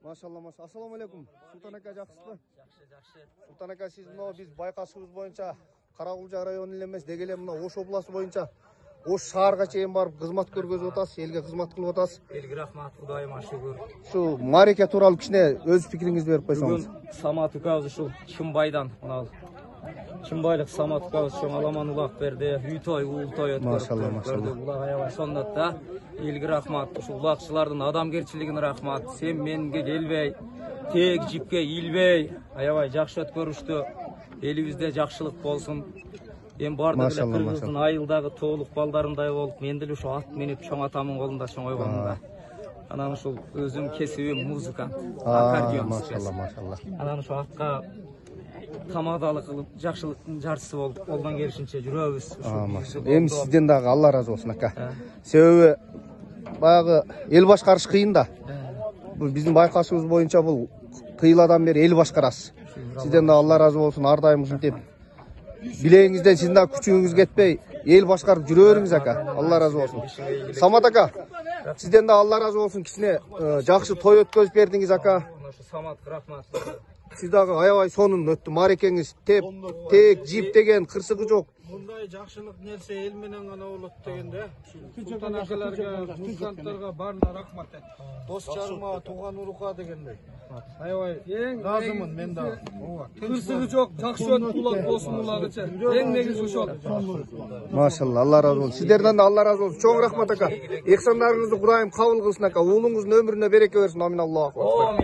Машалла, машалла. Ассаламу алейкум. Султан ака, жақсысызбы? Жақсы. Султан ака, сіз мынау біз байқасуымыз бойынша Қарақұлжа районы емес, дегеле мынау Ош облысы бойынша Ош шаарга чейин барып кызмат көргөзүп атасыз, элге кызмат кылып атасыз. Элге рахмат, Кудайыма шүгүр. Şu Мареке тууралуу кичине өз пикириңизди берип койсоңуз. Самат укабыз ушул Чымбайдан, мына Чымбайлык Самат укабыз чоң аламан улак берди. Үй той, уул той өткөрдүк. Машалла, машалла. Улак аябай соннот да. Элге рахмат, ушул улакчылардын адамгерчилигине рахмат. Сен менге келбей, тег жипке илбей, аябай жакшы өткөрүштү. Элибизде жакшылык болсун. Эми бардык эле кыргыздын айылдагы тоолук балдарындай болуп, мен деле ошо ат минип чоң атамдын колунда чоңойгонумда. Анан ушул өзүм кесибим музыкант, аккордеон. Машалла, машалла. Анан ошо атка тамадалык кылып, жакшылыктын жарчысы болуп, колдон келишинче жүрөбүз. Машалла. Эми сизден дагы Алла разы болсун ака. Себеби баягы эл башкарыш кыйын да. Бул биздин байкашыбыз боюнча бул тыйыладан бери эл башкарасыз. Сизден да Алла разы болсун, ар дайым ушинтип билеңизден сиздин да күчүңүз кетпей, эл башкарып жүрө бериңиз ака. Алла разы болсун. Самат ака, сизден да Алла разы болсун, кичине жакшы той өткөзүп бердиңиз ака. Самат рахмат. Сиз дагы аябай сонун өттү. Марекеңиз тек жип деген кырсыгы жок. Мындай жакшылык нерсе эл менен гана болот дегенде. Султан акаларга, музыканттарга баарына рахмат. Дос жарыма, тууган урукка дегендей. Аябай разымын мен да. Кырсыгы жок, жакшы өтүп улак болсун улагычы. Эң негизи ошол. Машалла, Алла разы болсун. Сиздерден да Алла разы болсун. Чоң рахмат ака. Ихсандарыңызды Кудайым кабыл кылсын ака. Уулуңуздун өмүрүнө береке берсин. Амин Аллаху.